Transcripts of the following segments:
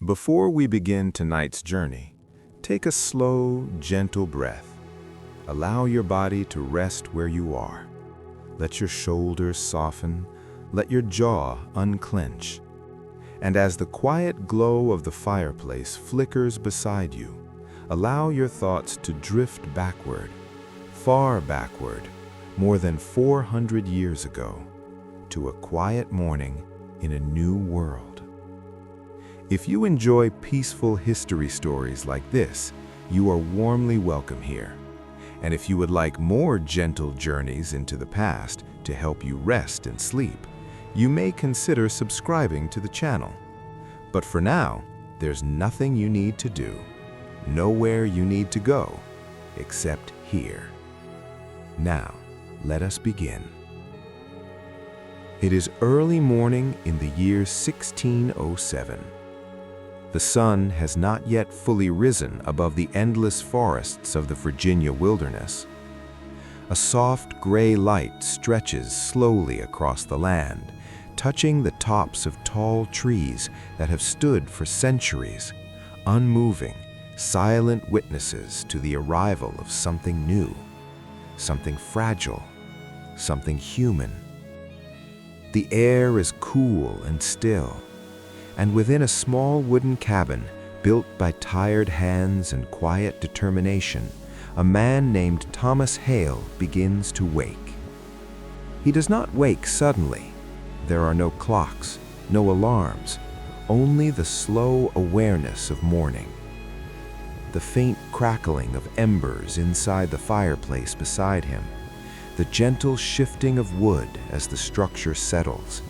Before we begin tonight's journey, take a slow, gentle breath. Allow your body to rest where you are. Let your shoulders soften, let your jaw unclench. And as the quiet glow of the fireplace flickers beside you, allow your thoughts to drift backward, far backward, more than 400 years ago, to a quiet morning in a new world. If you enjoy peaceful history stories like this, you are warmly welcome here. And if you would like more gentle journeys into the past to help you rest and sleep, you may consider subscribing to the channel. But for now, there's nothing you need to do, nowhere you need to go, except here. Now, let us begin. It is early morning in the year 1607. The sun has not yet fully risen above the endless forests of the Virginia wilderness. A soft gray light stretches slowly across the land, touching the tops of tall trees that have stood for centuries, unmoving, silent witnesses to the arrival of something new, something fragile, something human. The air is cool and still, and within a small wooden cabin built by tired hands and quiet determination, a man named Thomas Hale begins to wake. He does not wake suddenly. There are no clocks, no alarms, only the slow awareness of morning. The faint crackling of embers inside the fireplace beside him, the gentle shifting of wood as the structure settles,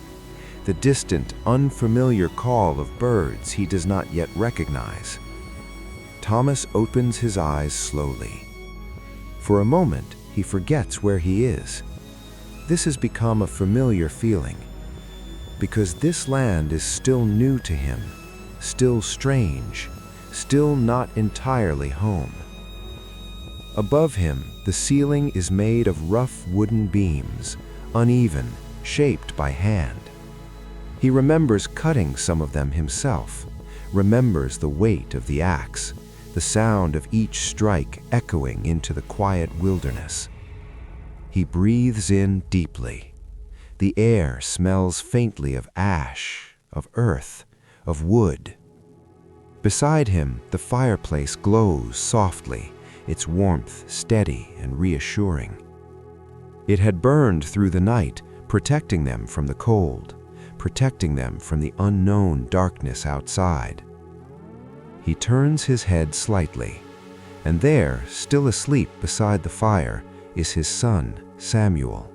the distant, unfamiliar call of birds he does not yet recognize. Thomas opens his eyes slowly. For a moment, he forgets where he is. This has become a familiar feeling, because this land is still new to him, still strange, still not entirely home. Above him, the ceiling is made of rough wooden beams, uneven, shaped by hand. He remembers cutting some of them himself, remembers the weight of the axe, the sound of each strike echoing into the quiet wilderness. He breathes in deeply. The air smells faintly of ash, of earth, of wood. Beside him, the fireplace glows softly, its warmth steady and reassuring. It had burned through the night, protecting them from the cold, protecting them from the unknown darkness outside. He turns his head slightly, and there, still asleep beside the fire, is his son, Samuel.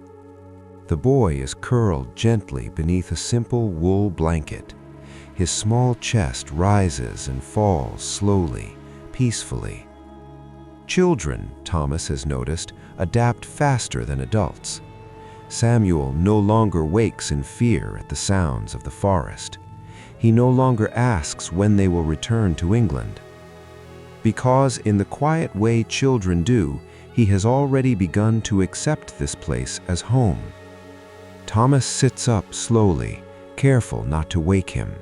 The boy is curled gently beneath a simple wool blanket. His small chest rises and falls slowly, peacefully. Children, Thomas has noticed, adapt faster than adults. Samuel no longer wakes in fear at the sounds of the forest. He no longer asks when they will return to England. Because in the quiet way children do, he has already begun to accept this place as home. Thomas sits up slowly, careful not to wake him.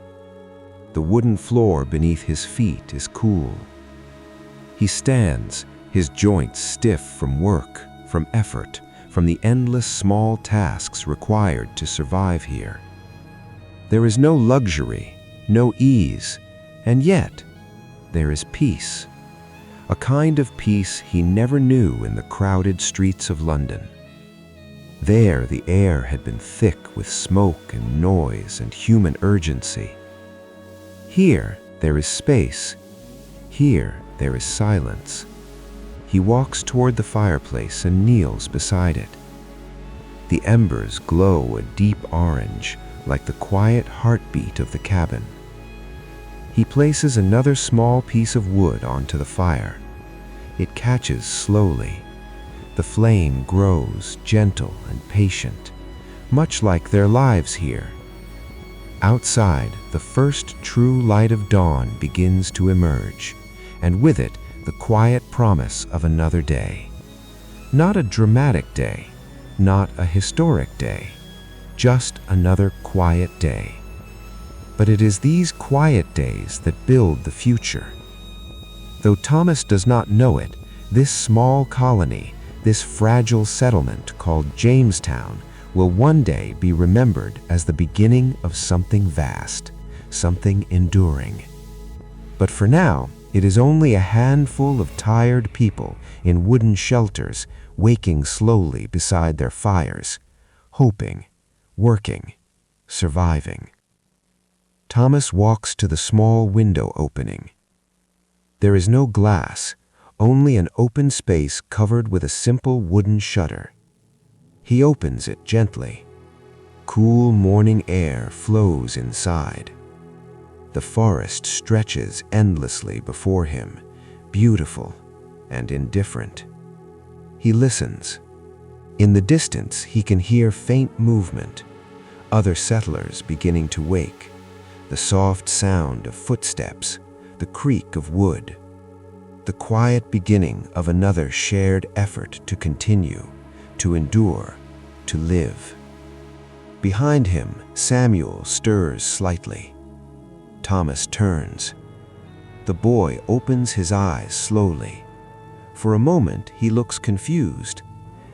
The wooden floor beneath his feet is cool. He stands, his joints stiff from work, from effort, from the endless small tasks required to survive here. There is no luxury, no ease, and yet there is peace. A kind of peace he never knew in the crowded streets of London. There the air had been thick with smoke and noise and human urgency. Here there is space. Here there is silence. He walks toward the fireplace and kneels beside it. The embers glow a deep orange, like the quiet heartbeat of the cabin. He places another small piece of wood onto the fire. It catches slowly. The flame grows gentle and patient, much like their lives here. Outside, the first true light of dawn begins to emerge, and with it, the quiet promise of another day. Not a dramatic day, not a historic day, just another quiet day. But it is these quiet days that build the future. Though Thomas does not know it, this small colony, this fragile settlement called Jamestown, will one day be remembered as the beginning of something vast, something enduring. But for now, it is only a handful of tired people in wooden shelters waking slowly beside their fires, hoping, working, surviving. Thomas walks to the small window opening. There is no glass, only an open space covered with a simple wooden shutter. He opens it gently. Cool morning air flows inside. The forest stretches endlessly before him, beautiful and indifferent. He listens. In the distance, he can hear faint movement, other settlers beginning to wake, the soft sound of footsteps, the creak of wood, the quiet beginning of another shared effort to continue, to endure, to live. Behind him, Samuel stirs slightly. Thomas turns. The boy opens his eyes slowly. For a moment, he looks confused.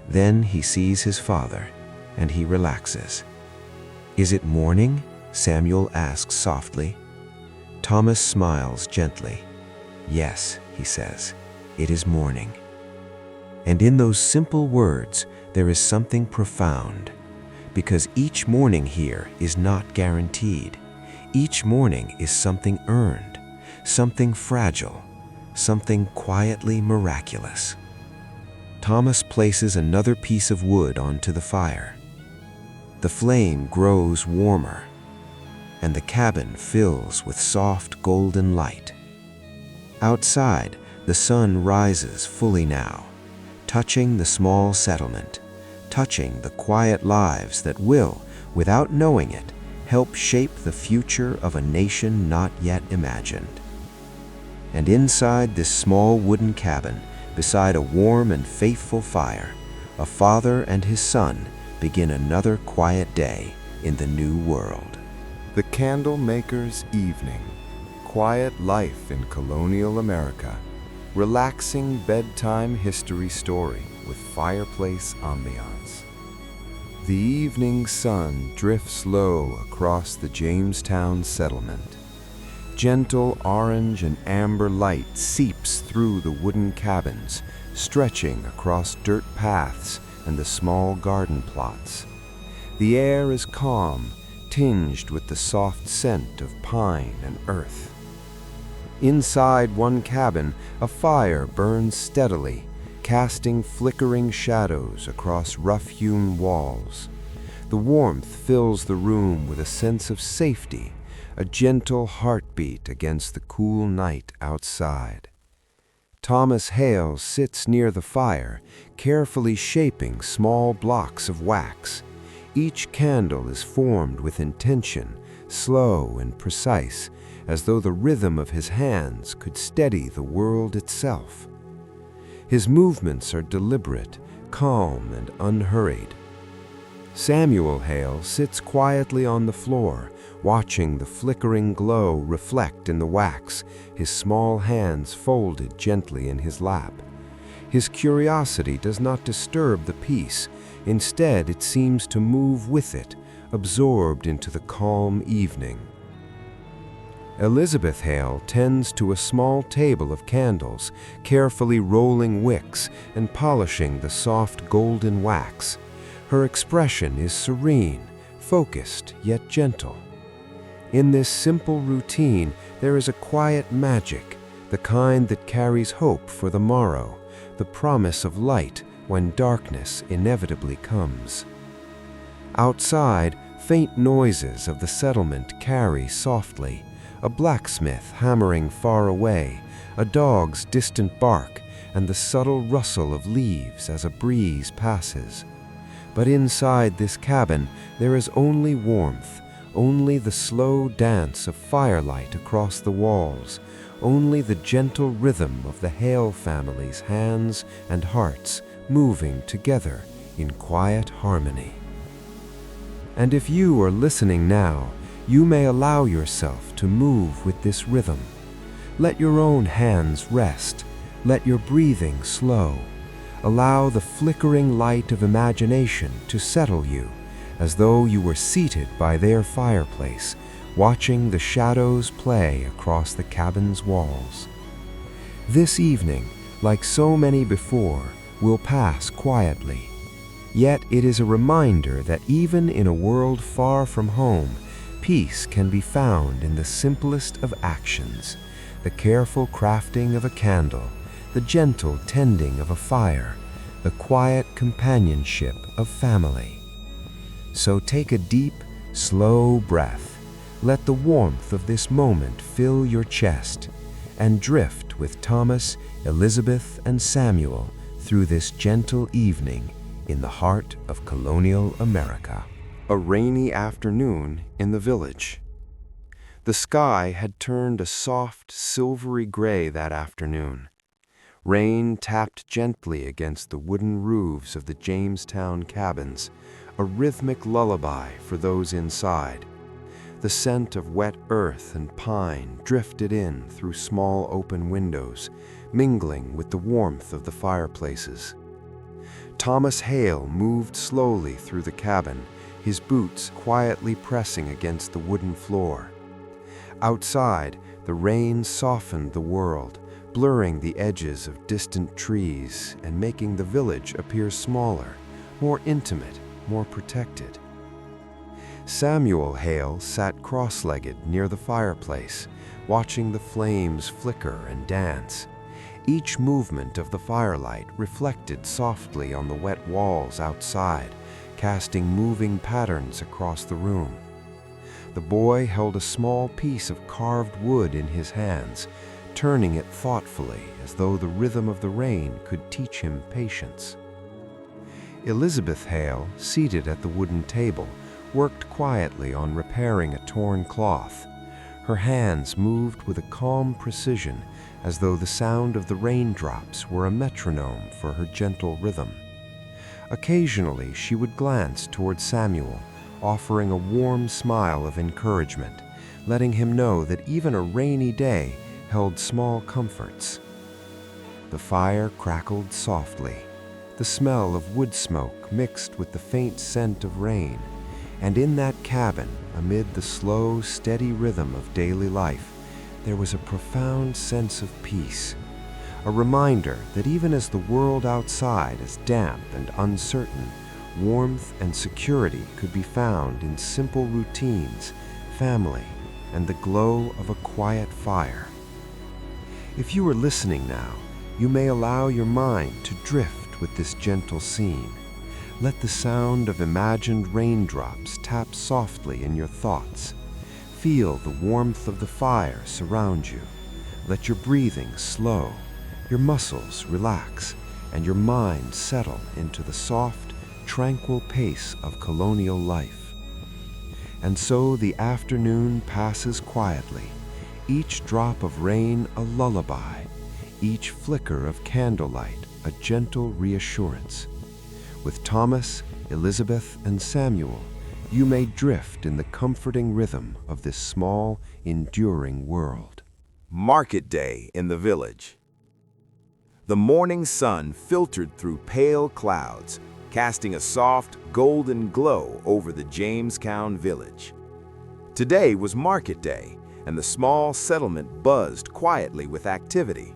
Then he sees his father, and he relaxes. "Is it morning?" Samuel asks softly. Thomas smiles gently. "Yes," he says, "it is morning." And in those simple words, there is something profound, because each morning here is not guaranteed. Each morning is something earned, something fragile, something quietly miraculous. Thomas places another piece of wood onto the fire. The flame grows warmer, and the cabin fills with soft golden light. Outside, the sun rises fully now, touching the small settlement, touching the quiet lives that will, without knowing it, help shape the future of a nation not yet imagined. And inside this small wooden cabin, beside a warm and faithful fire, a father and his son begin another quiet day in the new world. The Candlemaker's Evening. Quiet life in colonial America. Relaxing bedtime history story with fireplace ambiance. The evening sun drifts low across the Jamestown settlement. Gentle orange and amber light seeps through the wooden cabins, stretching across dirt paths and the small garden plots. The air is calm, tinged with the soft scent of pine and earth. Inside one cabin, a fire burns steadily, casting flickering shadows across rough-hewn walls. The warmth fills the room with a sense of safety, a gentle heartbeat against the cool night outside. Thomas Hale sits near the fire, carefully shaping small blocks of wax. Each candle is formed with intention, slow and precise, as though the rhythm of his hands could steady the world itself. His movements are deliberate, calm, and unhurried. Samuel Hale sits quietly on the floor, watching the flickering glow reflect in the wax, his small hands folded gently in his lap. His curiosity does not disturb the piece. Instead, it seems to move with it, absorbed into the calm evening. Elizabeth Hale tends to a small table of candles, carefully rolling wicks and polishing the soft golden wax. Her expression is serene, focused, yet gentle. In this simple routine, there is a quiet magic, the kind that carries hope for the morrow, the promise of light when darkness inevitably comes. Outside, faint noises of the settlement carry softly, a blacksmith hammering far away, a dog's distant bark, and the subtle rustle of leaves as a breeze passes. But inside this cabin, there is only warmth, only the slow dance of firelight across the walls, only the gentle rhythm of the Hale family's hands and hearts moving together in quiet harmony. And if you are listening now, You may allow yourself to move with this rhythm. Let your own hands rest. Let your breathing slow. Allow the flickering light of imagination to settle you, as though you were seated by their fireplace, watching the shadows play across the cabin's walls. This evening, like so many before, will pass quietly. Yet it is a reminder that even in a world far from home, peace can be found in the simplest of actions, the careful crafting of a candle, the gentle tending of a fire, the quiet companionship of family. So take a deep, slow breath. Let the warmth of this moment fill your chest, and drift with Thomas, Elizabeth, and Samuel through this gentle evening in the heart of colonial America. A rainy afternoon in the village. The sky had turned a soft, silvery gray that afternoon. Rain tapped gently against the wooden roofs of the Jamestown cabins, a rhythmic lullaby for those inside. The scent of wet earth and pine drifted in through small open windows, mingling with the warmth of the fireplaces. Thomas Hale moved slowly through the cabin, his boots quietly pressing against the wooden floor. Outside, the rain softened the world, blurring the edges of distant trees and making the village appear smaller, more intimate, more protected. Samuel Hale sat cross-legged near the fireplace, watching the flames flicker and dance. Each movement of the firelight reflected softly on the wet walls outside, casting moving patterns across the room. The boy held a small piece of carved wood in his hands, turning it thoughtfully as though the rhythm of the rain could teach him patience. Elizabeth Hale, seated at the wooden table, worked quietly on repairing a torn cloth. Her hands moved with a calm precision, as though the sound of the raindrops were a metronome for her gentle rhythm. Occasionally, she would glance toward Samuel, offering a warm smile of encouragement, letting him know that even a rainy day held small comforts. The fire crackled softly, the smell of wood smoke mixed with the faint scent of rain, and in that cabin, amid the slow, steady rhythm of daily life, there was a profound sense of peace, a reminder that even as the world outside is damp and uncertain, warmth and security could be found in simple routines, family, and the glow of a quiet fire. If you are listening now, you may allow your mind to drift with this gentle scene. Let the sound of imagined raindrops tap softly in your thoughts. Feel the warmth of the fire surround you. Let your breathing slow, your muscles relax, and your mind settle into the soft, tranquil pace of colonial life. And so the afternoon passes quietly, each drop of rain a lullaby, each flicker of candlelight a gentle reassurance. With Thomas, Elizabeth, and Samuel, you may drift in the comforting rhythm of this small, enduring world. Market day in the village. The morning sun filtered through pale clouds, casting a soft, golden glow over the Jamestown village. Today was market day, and the small settlement buzzed quietly with activity.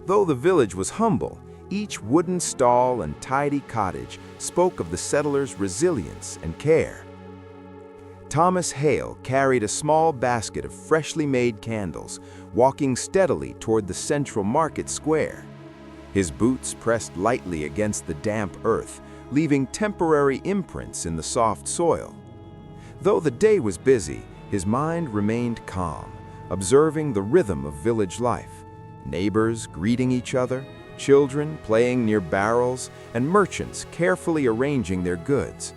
Though the village was humble, each wooden stall and tidy cottage spoke of the settlers' resilience and care. Thomas Hale carried a small basket of freshly made candles, walking steadily toward the central market square. His boots pressed lightly against the damp earth, leaving temporary imprints in the soft soil. Though the day was busy, his mind remained calm, observing the rhythm of village life. Neighbors greeting each other, children playing near barrels, and merchants carefully arranging their goods.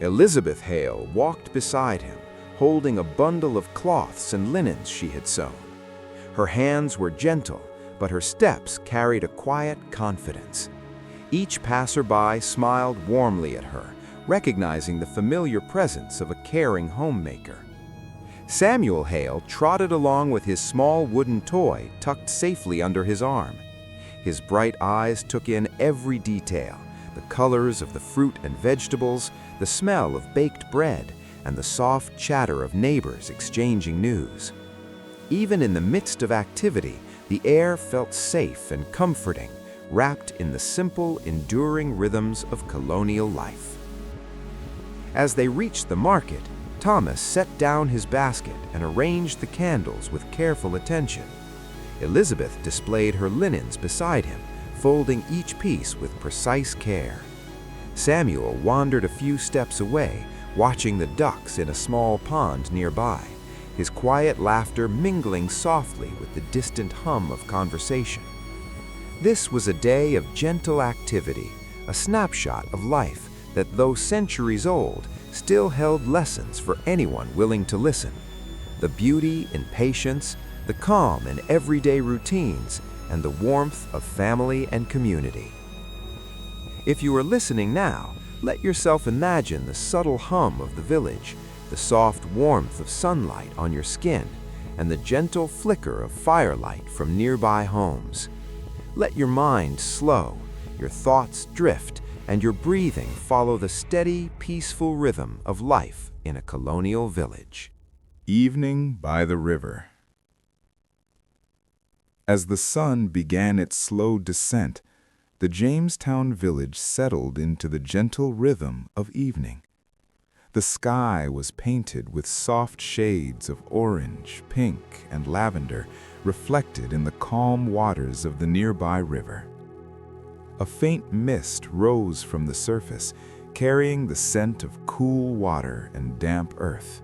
Elizabeth Hale walked beside him, holding a bundle of cloths and linens she had sewn. Her hands were gentle, but her steps carried a quiet confidence. Each passerby smiled warmly at her, recognizing the familiar presence of a caring homemaker. Samuel Hale trotted along with his small wooden toy tucked safely under his arm. His bright eyes took in every detail, the colors of the fruit and vegetables, the smell of baked bread, and the soft chatter of neighbors exchanging news. Even in the midst of activity, the air felt safe and comforting, wrapped in the simple, enduring rhythms of colonial life. As they reached the market, Thomas set down his basket and arranged the candles with careful attention. Elizabeth displayed her linens beside him, folding each piece with precise care. Samuel wandered a few steps away, watching the ducks in a small pond nearby, his quiet laughter mingling softly with the distant hum of conversation. This was a day of gentle activity, a snapshot of life that, though centuries old, still held lessons for anyone willing to listen. The beauty in patience, the calm in everyday routines, and the warmth of family and community. If you are listening now, let yourself imagine the subtle hum of the village, the soft warmth of sunlight on your skin, and the gentle flicker of firelight from nearby homes. Let your mind slow, your thoughts drift, and your breathing follow the steady, peaceful rhythm of life in a colonial village. Evening by the river. As the sun began its slow descent, the Jamestown village settled into the gentle rhythm of evening. The sky was painted with soft shades of orange, pink, and lavender, reflected in the calm waters of the nearby river. A faint mist rose from the surface, carrying the scent of cool water and damp earth.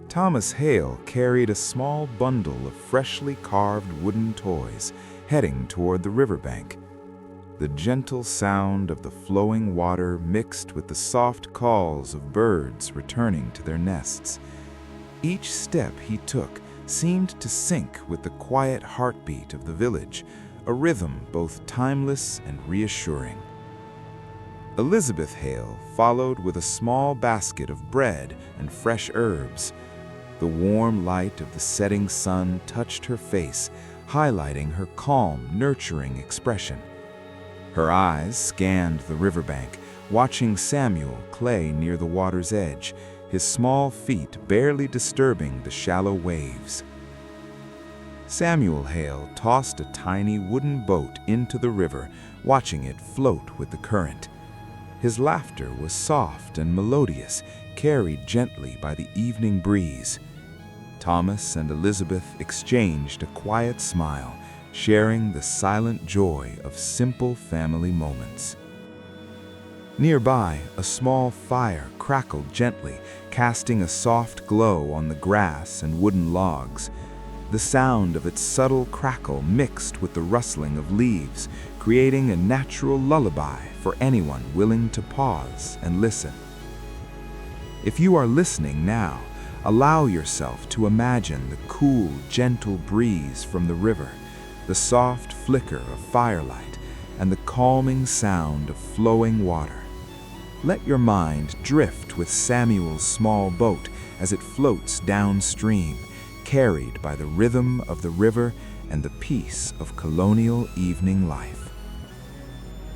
Thomas Hale carried a small bundle of freshly carved wooden toys, heading toward the riverbank. The gentle sound of the flowing water mixed with the soft calls of birds returning to their nests. Each step he took seemed to sync with the quiet heartbeat of the village, a rhythm both timeless and reassuring. Elizabeth Hale followed with a small basket of bread and fresh herbs. The warm light of the setting sun touched her face, highlighting her calm, nurturing expression. Her eyes scanned the riverbank, watching Samuel play near the water's edge, his small feet barely disturbing the shallow waves. Samuel Hale tossed a tiny wooden boat into the river, watching it float with the current. His laughter was soft and melodious, carried gently by the evening breeze. Thomas and Elizabeth exchanged a quiet smile, sharing the silent joy of simple family moments. Nearby, a small fire crackled gently, casting a soft glow on the grass and wooden logs. The sound of its subtle crackle mixed with the rustling of leaves, creating a natural lullaby for anyone willing to pause and listen. If you are listening now, allow yourself to imagine the cool, gentle breeze from the river, the soft flicker of firelight, and the calming sound of flowing water. Let your mind drift with Samuel's small boat as it floats downstream, carried by the rhythm of the river and the peace of colonial evening life.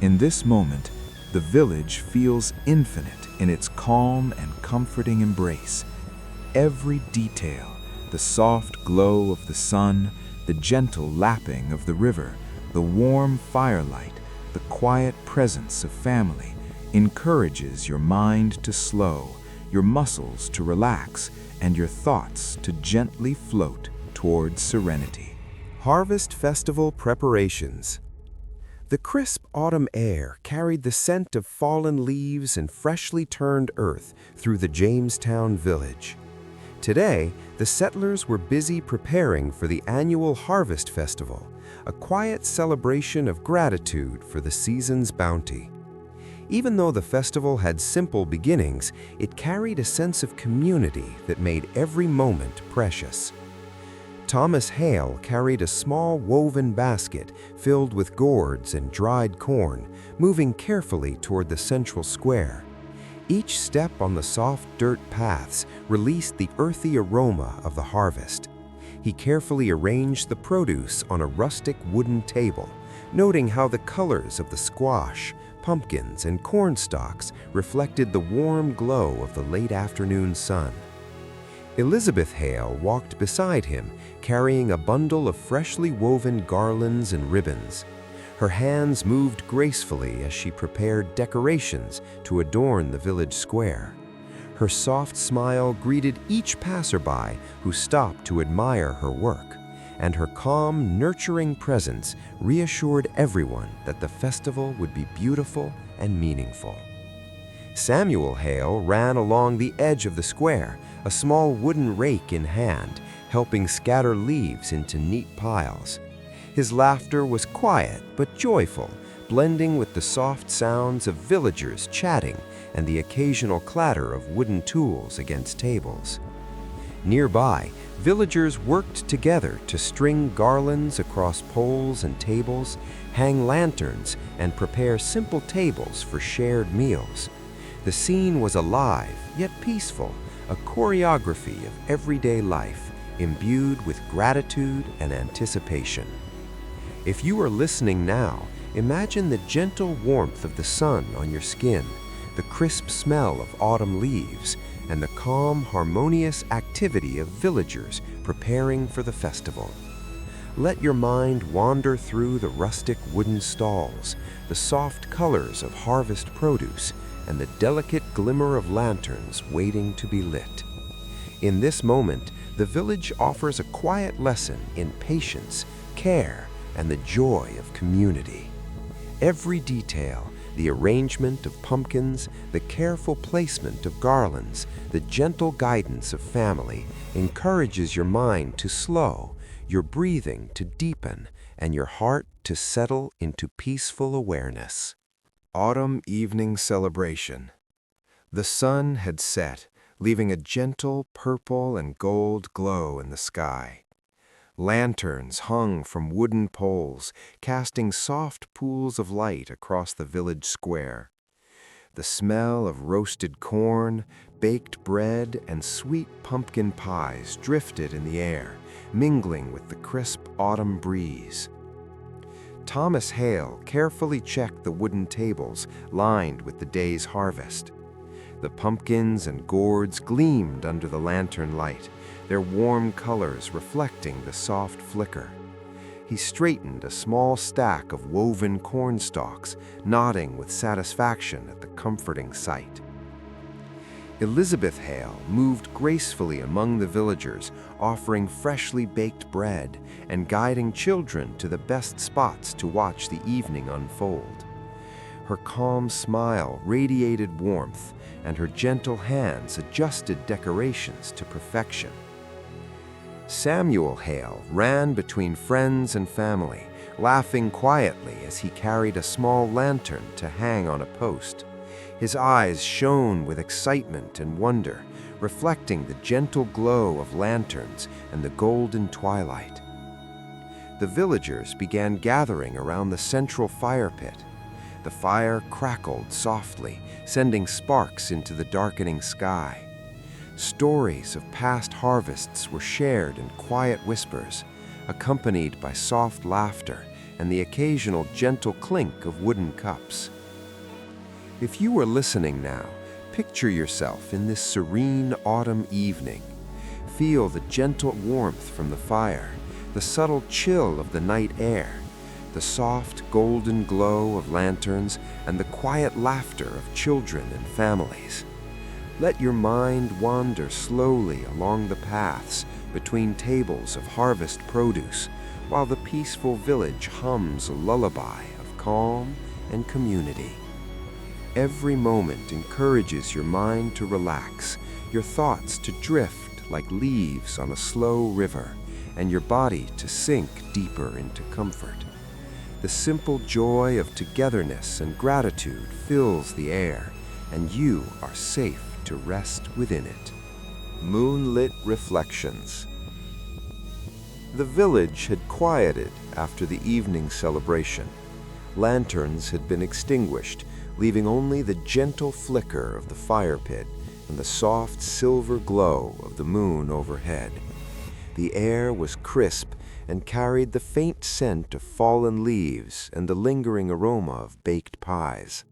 In this moment, the village feels infinite in its calm and comforting embrace. Every detail, the soft glow of the sun, the gentle lapping of the river, the warm firelight, the quiet presence of family, encourages your mind to slow, your muscles to relax, and your thoughts to gently float toward serenity. Harvest Festival preparations. The crisp autumn air carried the scent of fallen leaves and freshly turned earth through the Jamestown village. Today, the settlers were busy preparing for the annual Harvest Festival, a quiet celebration of gratitude for the season's bounty. Even though the festival had simple beginnings, it carried a sense of community that made every moment precious. Thomas Hale carried a small woven basket filled with gourds and dried corn, moving carefully toward the central square. Each step on the soft dirt paths released the earthy aroma of the harvest. He carefully arranged the produce on a rustic wooden table, noting how the colors of the squash, pumpkins, and corn stalks reflected the warm glow of the late afternoon sun. Elizabeth Hale walked beside him, carrying a bundle of freshly woven garlands and ribbons. Her hands moved gracefully as she prepared decorations to adorn the village square. Her soft smile greeted each passerby who stopped to admire her work, and her calm, nurturing presence reassured everyone that the festival would be beautiful and meaningful. Samuel Hale ran along the edge of the square, a small wooden rake in hand, helping scatter leaves into neat piles. His laughter was quiet but joyful, blending with the soft sounds of villagers chatting and the occasional clatter of wooden tools against tables. Nearby, villagers worked together to string garlands across poles and tables, hang lanterns, and prepare simple tables for shared meals. The scene was alive yet peaceful, a choreography of everyday life, imbued with gratitude and anticipation. If you are listening now, imagine the gentle warmth of the sun on your skin, the crisp smell of autumn leaves, and the calm, harmonious activity of villagers preparing for the festival. Let your mind wander through the rustic wooden stalls, the soft colors of harvest produce, and the delicate glimmer of lanterns waiting to be lit. In this moment, the village offers a quiet lesson in patience, care, and the joy of community. Every detail, the arrangement of pumpkins, the careful placement of garlands, the gentle guidance of family, encourages your mind to slow, your breathing to deepen, and your heart to settle into peaceful awareness. Autumn evening celebration. The sun had set, leaving a gentle purple and gold glow in the sky. Lanterns hung from wooden poles, casting soft pools of light across the village square. The smell of roasted corn, baked bread, and sweet pumpkin pies drifted in the air, mingling with the crisp autumn breeze. Thomas Hale carefully checked the wooden tables lined with the day's harvest. The pumpkins and gourds gleamed under the lantern light, their warm colors reflecting the soft flicker. He straightened a small stack of woven corn stalks, nodding with satisfaction at the comforting sight. Elizabeth Hale moved gracefully among the villagers, offering freshly baked bread and guiding children to the best spots to watch the evening unfold. Her calm smile radiated warmth, and her gentle hands adjusted decorations to perfection. Samuel Hale ran between friends and family, laughing quietly as he carried a small lantern to hang on a post. His eyes shone with excitement and wonder, reflecting the gentle glow of lanterns and the golden twilight. The villagers began gathering around the central fire pit. The fire crackled softly, sending sparks into the darkening sky. Stories of past harvests were shared in quiet whispers, accompanied by soft laughter and the occasional gentle clink of wooden cups. If you are listening now, picture yourself in this serene autumn evening. Feel the gentle warmth from the fire, the subtle chill of the night air, the soft golden glow of lanterns, and the quiet laughter of children and families. Let your mind wander slowly along the paths between tables of harvest produce, while the peaceful village hums a lullaby of calm and community. Every moment encourages your mind to relax, your thoughts to drift like leaves on a slow river, and your body to sink deeper into comfort. The simple joy of togetherness and gratitude fills the air, and you are safe to rest within it. Moonlit reflections. The village had quieted after the evening celebration. Lanterns had been extinguished, leaving only the gentle flicker of the fire pit and the soft silver glow of the moon overhead. The air was crisp and carried the faint scent of fallen leaves and the lingering aroma of baked pies.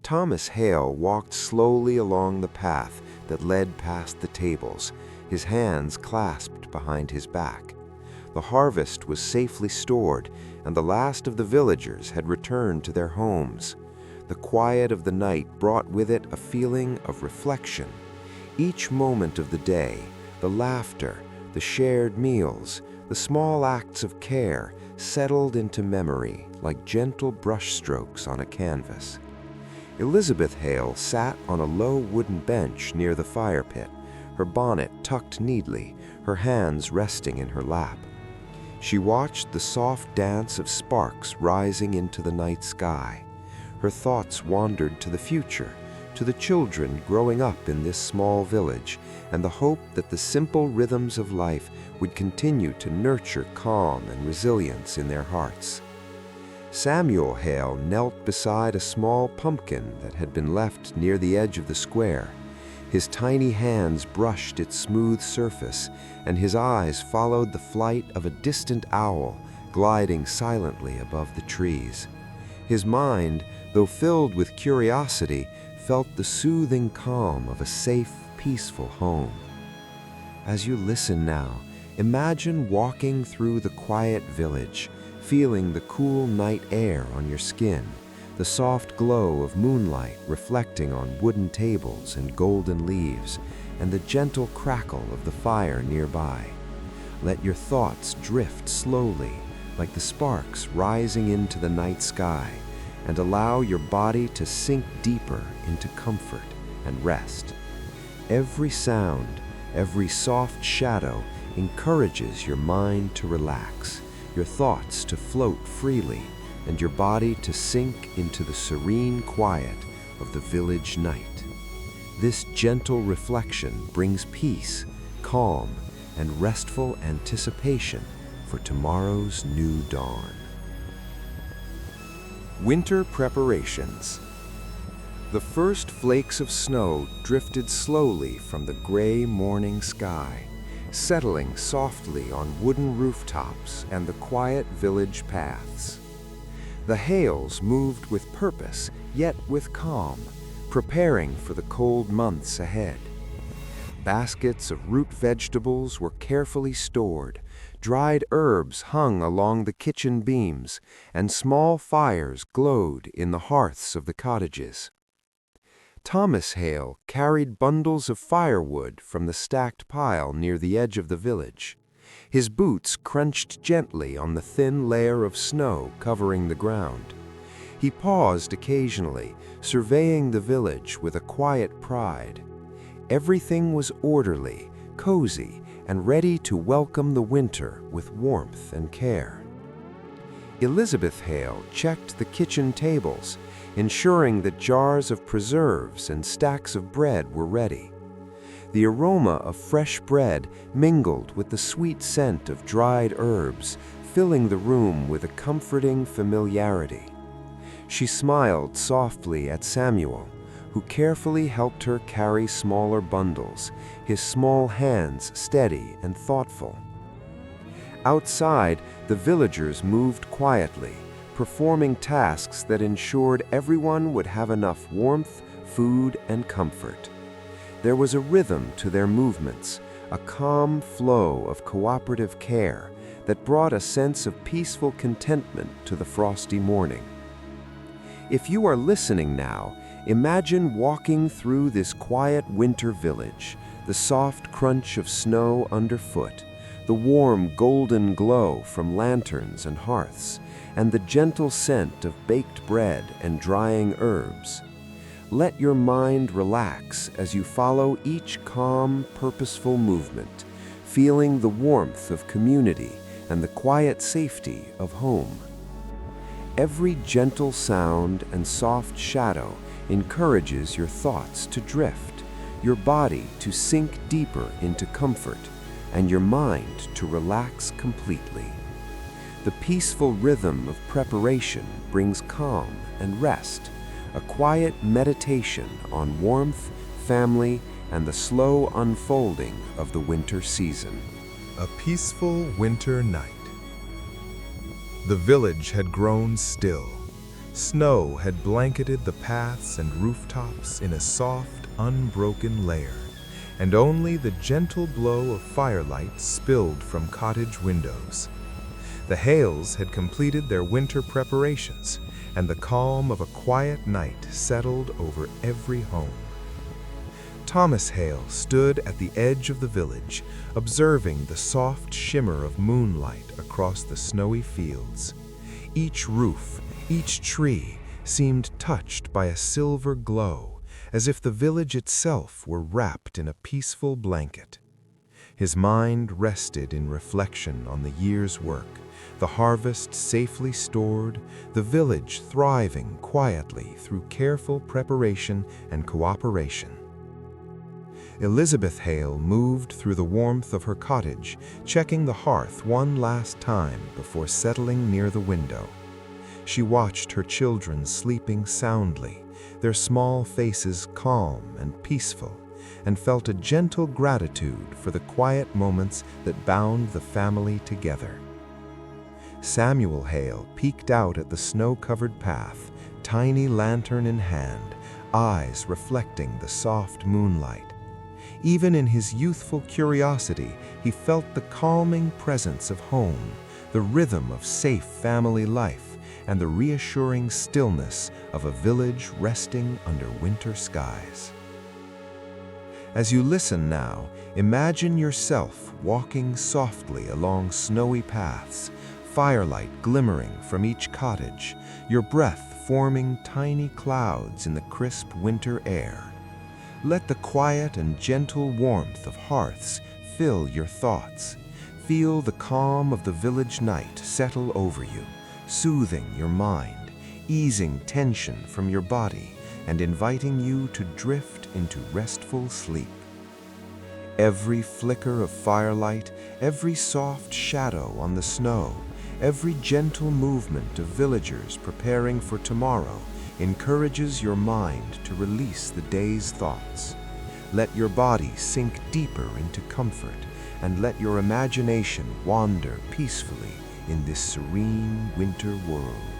Thomas Hale walked slowly along the path that led past the tables, his hands clasped behind his back. The harvest was safely stored, and the last of the villagers had returned to their homes. The quiet of the night brought with it a feeling of reflection. Each moment of the day, the laughter, the shared meals, the small acts of care settled into memory like gentle brushstrokes on a canvas. Elizabeth Hale sat on a low wooden bench near the fire pit, her bonnet tucked neatly, her hands resting in her lap. She watched the soft dance of sparks rising into the night sky. Her thoughts wandered to the future, to the children growing up in this small village, and the hope that the simple rhythms of life would continue to nurture calm and resilience in their hearts. Samuel Hale knelt beside a small pumpkin that had been left near the edge of the square. His tiny hands brushed its smooth surface, and his eyes followed the flight of a distant owl gliding silently above the trees. His mind, though filled with curiosity, felt the soothing calm of a safe, peaceful home. As you listen now, imagine walking through the quiet village, feeling the cool night air on your skin, the soft glow of moonlight reflecting on wooden tables and golden leaves, and the gentle crackle of the fire nearby. Let your thoughts drift slowly, like the sparks rising into the night sky, and allow your body to sink deeper into comfort and rest. Every sound, every soft shadow encourages your mind to relax, your thoughts to float freely, and your body to sink into the serene quiet of the village night. This gentle reflection brings peace, calm, and restful anticipation for tomorrow's new dawn. Winter preparations. The first flakes of snow drifted slowly from the gray morning sky, settling softly on wooden rooftops and the quiet village paths. The Hales moved with purpose, yet with calm, preparing for the cold months ahead. Baskets of root vegetables were carefully stored, dried herbs hung along the kitchen beams, and small fires glowed in the hearths of the cottages. Thomas Hale carried bundles of firewood from the stacked pile near the edge of the village. His boots crunched gently on the thin layer of snow covering the ground. He paused occasionally, surveying the village with a quiet pride. Everything was orderly, cozy, and ready to welcome the winter with warmth and care. Elizabeth Hale checked the kitchen tables, ensuring that jars of preserves and stacks of bread were ready. The aroma of fresh bread mingled with the sweet scent of dried herbs, filling the room with a comforting familiarity. She smiled softly at Samuel, who carefully helped her carry smaller bundles, his small hands steady and thoughtful. Outside, the villagers moved quietly, performing tasks that ensured everyone would have enough warmth, food, and comfort. There was a rhythm to their movements, a calm flow of cooperative care that brought a sense of peaceful contentment to the frosty morning. If you are listening now, imagine walking through this quiet winter village, the soft crunch of snow underfoot, the warm golden glow from lanterns and hearths, and the gentle scent of baked bread and drying herbs. Let your mind relax as you follow each calm, purposeful movement, feeling the warmth of community and the quiet safety of home. Every gentle sound and soft shadow encourages your thoughts to drift, your body to sink deeper into comfort, and your mind to relax completely. The peaceful rhythm of preparation brings calm and rest, a quiet meditation on warmth, family, and the slow unfolding of the winter season. A peaceful winter night. The village had grown still. Snow had blanketed the paths and rooftops in a soft, unbroken layer, and only the gentle glow of firelight spilled from cottage windows. The Hales had completed their winter preparations, and the calm of a quiet night settled over every home. Thomas Hale stood at the edge of the village, observing the soft shimmer of moonlight across the snowy fields. Each roof, each tree seemed touched by a silver glow, as if the village itself were wrapped in a peaceful blanket. His mind rested in reflection on the year's work, the harvest safely stored, the village thriving quietly through careful preparation and cooperation. Elizabeth Hale moved through the warmth of her cottage, checking the hearth one last time before settling near the window. She watched her children sleeping soundly, their small faces calm and peaceful, and felt a gentle gratitude for the quiet moments that bound the family together. Samuel Hale peeked out at the snow-covered path, tiny lantern in hand, eyes reflecting the soft moonlight. Even in his youthful curiosity, he felt the calming presence of home, the rhythm of safe family life, and the reassuring stillness of a village resting under winter skies. As you listen now, imagine yourself walking softly along snowy paths, firelight glimmering from each cottage, your breath forming tiny clouds in the crisp winter air. Let the quiet and gentle warmth of hearths fill your thoughts. Feel the calm of the village night settle over you, soothing your mind, easing tension from your body, and inviting you to drift into restful sleep. Every flicker of firelight, every soft shadow on the snow, every gentle movement of villagers preparing for tomorrow encourages your mind to release the day's thoughts. Let your body sink deeper into comfort, and let your imagination wander peacefully in this serene winter world.